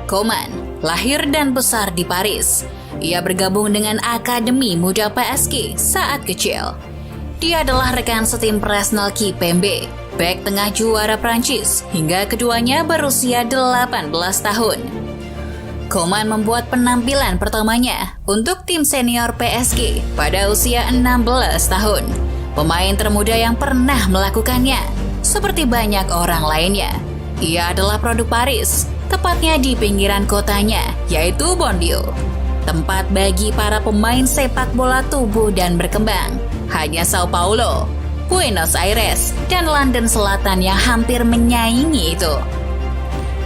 Koeman lahir dan besar di Paris. Ia bergabung dengan Akademi Muda PSG saat kecil. Dia adalah rekan setim Presnel Kimpembe, bek tengah juara Prancis, hingga keduanya berusia 18 tahun. Koeman membuat penampilan pertamanya untuk tim senior PSG pada usia 16 tahun. Pemain termuda yang pernah melakukannya, seperti banyak orang lainnya. Ia adalah produk Paris, tepatnya di pinggiran kotanya, yaitu Bondio. Tempat bagi para pemain sepak bola tumbuh dan berkembang. Hanya Sao Paulo, Buenos Aires, dan London Selatan yang hampir menyaingi itu.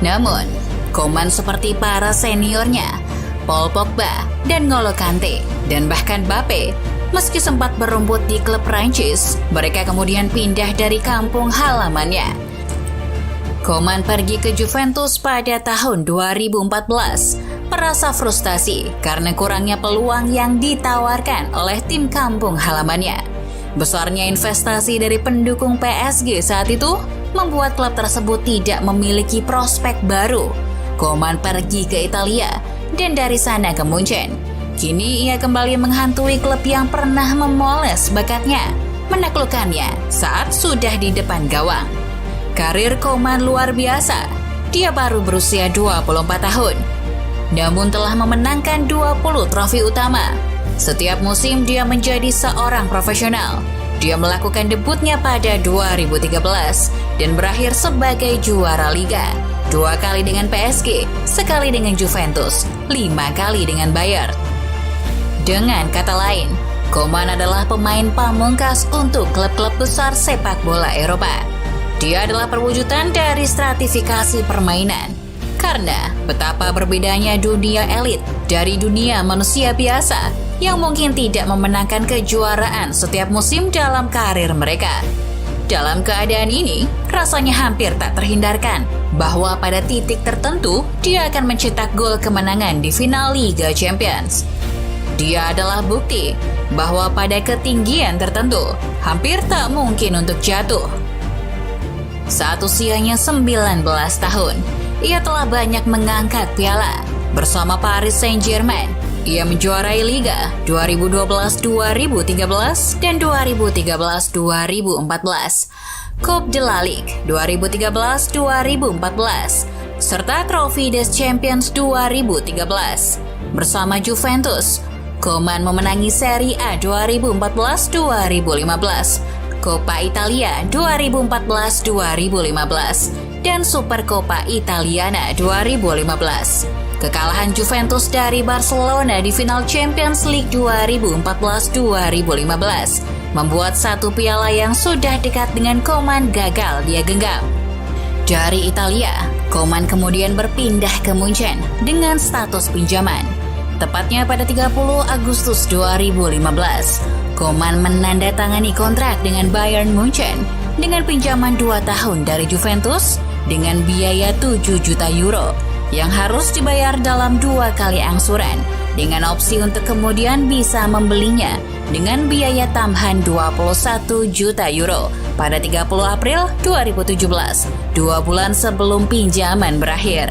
Namun, Koeman seperti para seniornya, Paul Pogba dan N'Golo Kante, dan bahkan Mbappe, meski sempat berumput di klub Prancis, mereka kemudian pindah dari kampung halamannya. Koeman pergi ke Juventus pada tahun 2014, merasa frustasi karena kurangnya peluang yang ditawarkan oleh tim kampung halamannya. Besarnya investasi dari pendukung PSG saat itu membuat klub tersebut tidak memiliki prospek baru. Koeman pergi ke Italia dan dari sana ke Munchen. Kini ia kembali menghantui klub yang pernah memoles bakatnya, menaklukkannya saat sudah di depan gawang. Karir Koeman luar biasa. Dia baru berusia 24 tahun, namun telah memenangkan 20 trofi utama. Setiap musim dia menjadi seorang profesional. Dia melakukan debutnya pada 2013 dan berakhir sebagai juara Liga. 2 kali dengan PSG, sekali dengan Juventus, 5 kali dengan Bayern. Dengan kata lain, Koeman adalah pemain pamungkas untuk klub-klub besar sepak bola Eropa. Dia adalah perwujudan dari stratifikasi permainan. Karena betapa berbedanya dunia elit dari dunia manusia biasa yang mungkin tidak memenangkan kejuaraan setiap musim dalam karir mereka. Dalam keadaan ini, rasanya hampir tak terhindarkan bahwa pada titik tertentu dia akan mencetak gol kemenangan di final Liga Champions. Dia adalah bukti bahwa pada ketinggian tertentu hampir tak mungkin untuk jatuh. Saat usianya 19 tahun, ia telah banyak mengangkat piala. Bersama Paris Saint-Germain, ia menjuarai Liga 2012-2013 dan 2013-2014, Coupe de la Ligue 2013-2014, serta Trophée des Champions 2013. Bersama Juventus, Koeman memenangi Serie A 2014-2015, Coppa Italia 2014-2015, dan Supercoppa Italiana 2015. Kekalahan Juventus dari Barcelona di final Champions League 2014-2015 membuat satu piala yang sudah dekat dengan Koeman gagal dia genggam. Dari Italia, Koeman kemudian berpindah ke Munchen dengan status pinjaman. Tepatnya pada 30 Agustus 2015, Koeman menandatangani kontrak dengan Bayern Munchen dengan pinjaman 2 tahun dari Juventus dengan biaya 7 juta euro yang harus dibayar dalam 2 kali angsuran dengan opsi untuk kemudian bisa membelinya dengan biaya tambahan 21 juta euro pada 30 April 2017, 2 bulan sebelum pinjaman berakhir.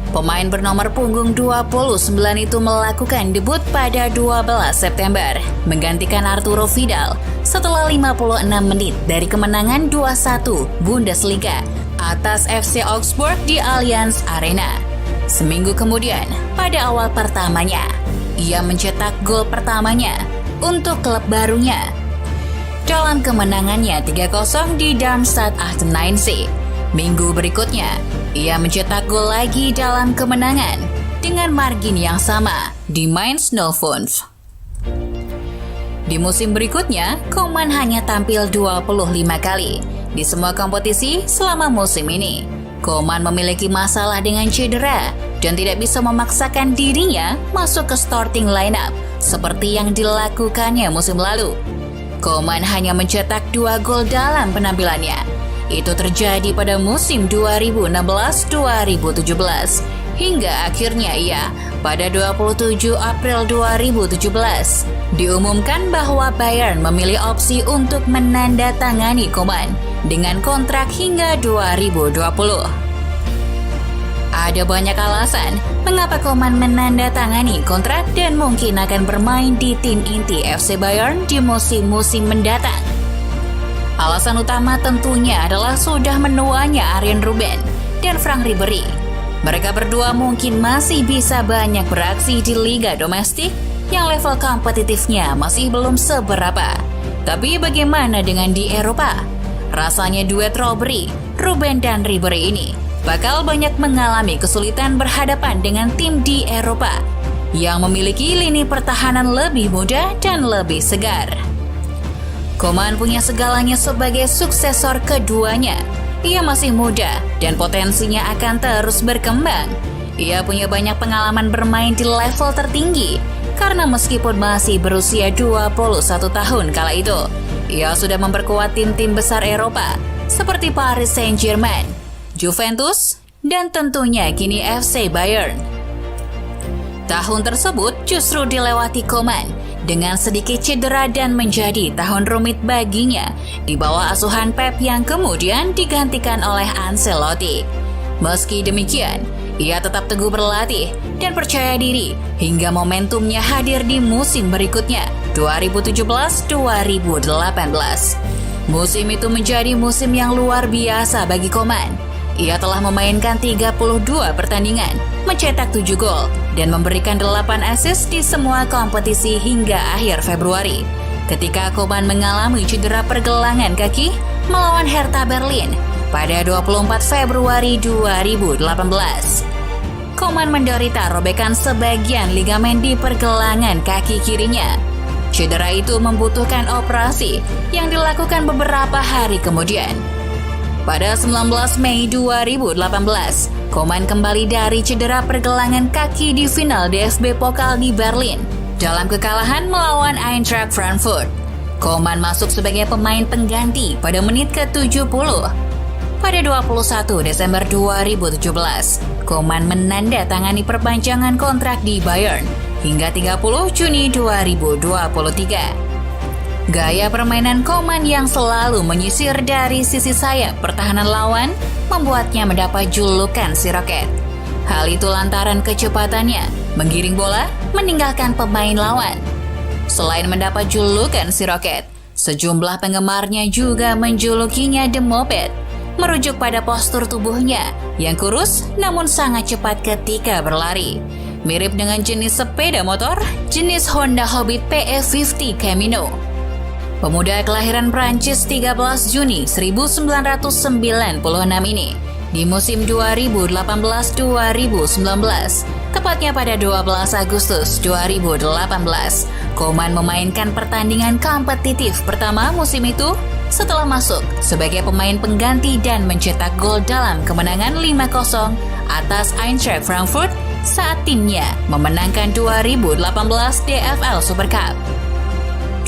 Pemain bernomor punggung 29 itu melakukan debut pada 12 September, menggantikan Arturo Vidal setelah 56 menit dari kemenangan 2-1 Bundesliga atas FC Augsburg di Allianz Arena. Seminggu kemudian, pada awal pertamanya, ia mencetak gol pertamanya untuk klub barunya dalam kemenangannya 3-0 di Darmstadt Achteneinsee. Minggu berikutnya, ia mencetak gol lagi dalam kemenangan dengan margin yang sama di Mainz 05. Di musim berikutnya, Koeman hanya tampil 25 kali di semua kompetisi selama musim ini. Koeman memiliki masalah dengan cedera dan tidak bisa memaksakan dirinya masuk ke starting lineup seperti yang dilakukannya musim lalu. Koeman hanya mencetak 2 gol dalam penampilannya. Itu terjadi pada musim 2016-2017 hingga akhirnya ia pada 27 April 2017 diumumkan bahwa Bayern memilih opsi untuk menandatangani Koeman dengan kontrak hingga 2020. Ada banyak alasan mengapa Koeman menandatangani kontrak dan mungkin akan bermain di tim inti FC Bayern di musim-musim mendatang. Alasan utama tentunya adalah sudah menuanya Arjen Robben dan Frank Ribery. Mereka berdua mungkin masih bisa banyak beraksi di liga domestik yang level kompetitifnya masih belum seberapa. Tapi bagaimana dengan di Eropa? Rasanya duet Robben dan Ribery ini bakal banyak mengalami kesulitan berhadapan dengan tim di Eropa yang memiliki lini pertahanan lebih muda dan lebih segar. Koeman punya segalanya sebagai suksesor keduanya. Ia masih muda dan potensinya akan terus berkembang. Ia punya banyak pengalaman bermain di level tertinggi karena meskipun masih berusia 21 tahun kala itu, ia sudah memperkuat tim-tim besar Eropa seperti Paris Saint-Germain, Juventus, dan tentunya kini FC Bayern. Tahun tersebut justru dilewati Koeman dengan sedikit cedera dan menjadi tahun rumit baginya di bawah asuhan Pep yang kemudian digantikan oleh Ancelotti. Meski demikian, ia tetap teguh berlatih dan percaya diri hingga momentumnya hadir di musim berikutnya, 2017-2018. Musim itu menjadi musim yang luar biasa bagi Koeman. Ia telah memainkan 32 pertandingan, mencetak 7 gol, dan memberikan 8 assist di semua kompetisi hingga akhir Februari. Ketika Koeman mengalami cedera pergelangan kaki melawan Hertha Berlin pada 24 Februari 2018. Koeman menderita robekan sebagian ligamen di pergelangan kaki kirinya. Cedera itu membutuhkan operasi yang dilakukan beberapa hari kemudian. Pada 19 Mei 2018, Koeman kembali dari cedera pergelangan kaki di final DFB Pokal di Berlin dalam kekalahan melawan Eintracht Frankfurt. Koeman masuk sebagai pemain pengganti pada menit ke-70. Pada 21 Desember 2017, Koeman menandatangani perpanjangan kontrak di Bayern hingga 30 Juni 2023. Gaya permainan Koeman yang selalu menyisir dari sisi sayap pertahanan lawan membuatnya mendapat julukan si Roket. Hal itu lantaran kecepatannya menggiring bola meninggalkan pemain lawan. Selain mendapat julukan si Roket, sejumlah penggemarnya juga menjulukinya The Moped, merujuk pada postur tubuhnya yang kurus namun sangat cepat ketika berlari. Mirip dengan jenis sepeda motor jenis Honda Hobbit PE50 Camino. Pemuda kelahiran Prancis 13 Juni 1996 ini di musim 2018-2019, tepatnya pada 12 Agustus 2018, Koeman memainkan pertandingan kompetitif pertama musim itu setelah masuk sebagai pemain pengganti dan mencetak gol dalam kemenangan 5-0 atas Eintracht Frankfurt saat timnya memenangkan 2018 DFL Super Cup.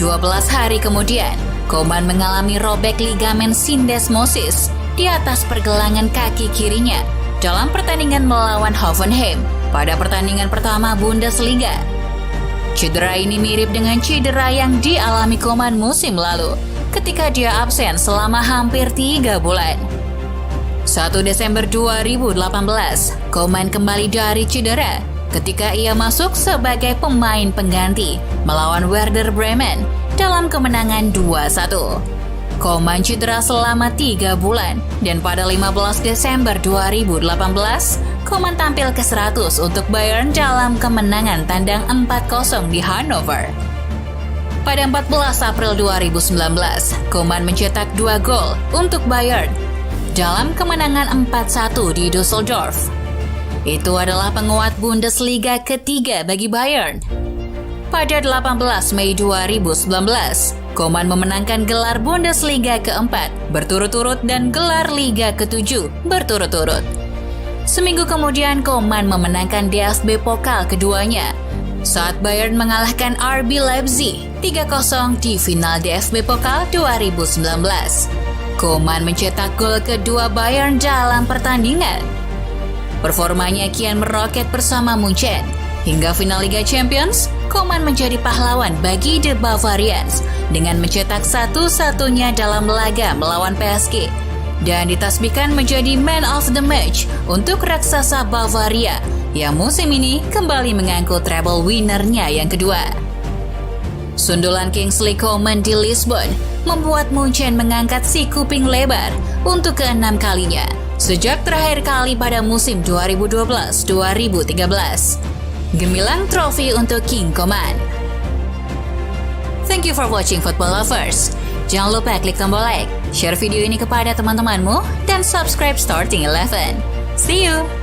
12 hari kemudian, Koeman mengalami robek ligamen syndesmosis di atas pergelangan kaki kirinya dalam pertandingan melawan Hoffenheim pada pertandingan pertama Bundesliga. Cedera ini mirip dengan cedera yang dialami Koeman musim lalu ketika dia absen selama hampir 3 bulan. 1 Desember 2018, Koeman kembali dari cedera ketika ia masuk sebagai pemain pengganti melawan Werder Bremen dalam kemenangan 2-1. Koeman cedera selama 3 bulan dan pada 15 Desember 2018, Koeman tampil ke-100 untuk Bayern dalam kemenangan tandang 4-0 di Hannover. Pada 14 April 2019, Koeman mencetak 2 gol untuk Bayern dalam kemenangan 4-1 di Düsseldorf. Itu adalah penguat Bundesliga ketiga bagi Bayern. Pada 18 Mei 2019, Koeman memenangkan gelar Bundesliga keempat berturut-turut dan gelar Liga ketujuh berturut-turut. Seminggu kemudian Koeman memenangkan DFB Pokal keduanya saat Bayern mengalahkan RB Leipzig 3-0 di final DFB Pokal 2019. Koeman mencetak gol kedua Bayern dalam pertandingan. Performanya kian meroket bersama Munchen. Hingga final Liga Champions, Koeman menjadi pahlawan bagi The Bavarians dengan mencetak satu-satunya dalam laga melawan PSG dan ditasbihkan menjadi Man of the Match untuk raksasa Bavaria yang musim ini kembali mengangkut treble winnernya yang kedua. Sundulan Kingsley Coman di Lisbon membuat Munchen mengangkat si kuping lebar untuk ke-6 kalinya sejak terakhir kali pada musim 2012-2013. Gemilang trofi untuk King Coman. Thank you for watching Football Lovers. Jangan lupa klik tombol like, share video ini kepada teman-temanmu, dan subscribe Starting 11. See you!